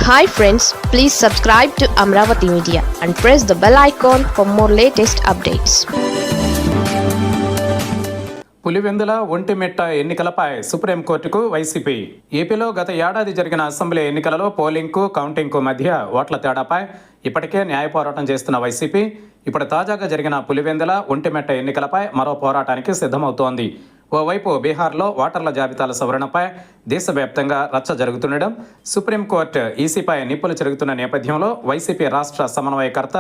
Hi friends, please subscribe to Amravati Media and press the bell icon for more latest updates. Pulivendula Vontimitta ఎన్నికలపై సుప్రీంకోర్టుకు YCP. ఏపీలో గత ఏడాది జరిగిన అసెంబ్లీ ఎన్నికలలో పోలింగ్కు కౌంటింగ్కు మధ్య ఓట్ల తేడాపై ఇప్పటికే న్యాయ పోరాటం చేస్తున్న వైసీపీ ఇప్పుడు తాజాగా జరిగిన పులివెందుల ఒంటిమిట్ట ఎన్నికలపై మరో పోరాటానికి సిద్ధమవుతోంది. ఓవైపు బీహార్లో ఓటర్ల జాబితాల సవరణపై దేశవ్యాప్తంగా రచ్చ జరుగుతుండడం, సుప్రీంకోర్టు ఈసీపై నిప్పులు చెరుగుతున్న నేపథ్యంలో వైసీపీ రాష్ట్ర సమన్వయకర్త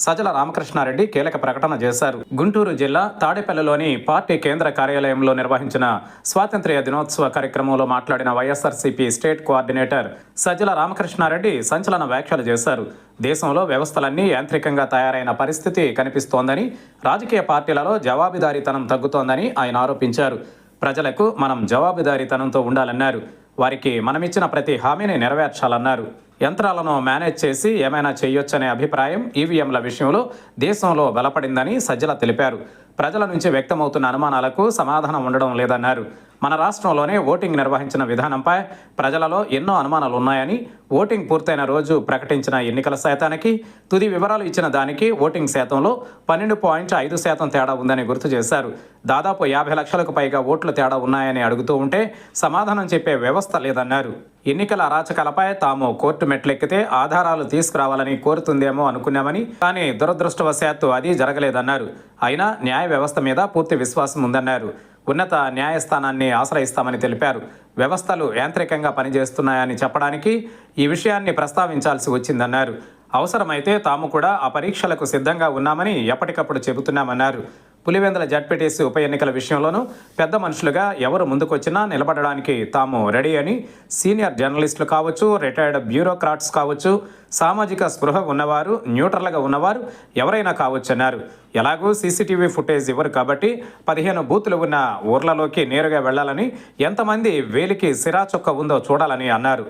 సజ్జల రామకృష్ణారెడ్డి కీలక ప్రకటన చేశారు. గుంటూరు జిల్లా తాడేపల్లిలోని పార్టీ కేంద్ర కార్యాలయంలో నిర్వహించిన స్వాతంత్ర్య దినోత్సవ కార్యక్రమంలో మాట్లాడిన వైఎస్ఆర్సీపీ స్టేట్ కోఆర్డినేటర్ సజ్జల రామకృష్ణారెడ్డి సంచలన వ్యాఖ్యలు చేశారు. దేశంలో వ్యవస్థలన్నీ యాంత్రికంగా తయారైన పరిస్థితి కనిపిస్తోందని, రాజకీయ పార్టీలలో జవాబుదారీతనం తగ్గుతోందని ఆయన ఆరోపించారు. ప్రజలకు మనం జవాబుదారీతనంతో ఉండాలన్నారు. వారికి మనమిచ్చిన ప్రతి హామీని నెరవేర్చాలన్నారు. యంత్రాలను మేనేజ్ చేసి ఏమైనా చేయొచ్చనే అభిప్రాయం ఈవీఎంల విషయంలో దేశంలో బలపడిందని సజ్జల తెలిపారు. ప్రజల నుంచి వ్యక్తమవుతున్న అనుమానాలకు సమాధానం ఉండడం లేదన్నారు. మన రాష్ట్రంలోనే ఓటింగ్ నిర్వహించిన విధానంపై ప్రజలలో ఎన్నో అనుమానాలు ఉన్నాయని, ఓటింగ్ పూర్తయిన రోజు ప్రకటించిన ఎన్నికల శాతానికి తుది వివరాలు ఇచ్చిన దానికి ఓటింగ్ శాతంలో 12.5% తేడా ఉందని గుర్తు చేశారు. దాదాపు 50 లక్షలకు పైగా ఓట్లు తేడా ఉన్నాయని అడుగుతూ ఉంటే సమాధానం చెప్పే వ్యవస్థ లేదన్నారు. ఎన్నికల అరాచకాలపై తాము కోర్టు మెట్లెక్కితే ఆధారాలు తీసుకురావాలని కోరుతుందేమో అనుకున్నామని, కానీ దురదృష్టవశాత్తు అది జరగలేదన్నారు. అయినా న్యాయ వ్యవస్థ మీద పూర్తి విశ్వాసం ఉందన్నారు. ఉన్నత న్యాయస్థానాన్ని ఆశ్రయిస్తామని తెలిపారు. వ్యవస్థలు యాంత్రికంగా పనిచేస్తున్నాయని చెప్పడానికి ఈ విషయాన్ని ప్రస్తావించాల్సి వచ్చిందన్నారు. అవసరమైతే తాము కూడా ఆ పరీక్షలకు సిద్ధంగా ఉన్నామని ఎప్పటికప్పుడు చెబుతున్నామన్నారు. పులివెందుల జడ్పీటీసీ ఉప ఎన్నికల విషయంలోనూ పెద్ద మనుషులుగా ఎవరు ముందుకొచ్చినా నిలబడడానికి తాము రెడీ అని, సీనియర్ జర్నలిస్టులు కావచ్చు, రిటైర్డ్ బ్యూరోక్రాట్స్ కావచ్చు, సామాజిక స్పృహ ఉన్నవారు, న్యూట్రల్గా ఉన్నవారు ఎవరైనా కావచ్చన్నారు. ఎలాగూ సీసీటీవీ ఫుటేజ్ ఇవ్వరు కాబట్టి 15 బూతులు ఉన్న ఊర్లలోకి నేరుగా వెళ్లాలని, ఎంతమంది వేలికి సిరా చొక్క ఉందో చూడాలని అన్నారు.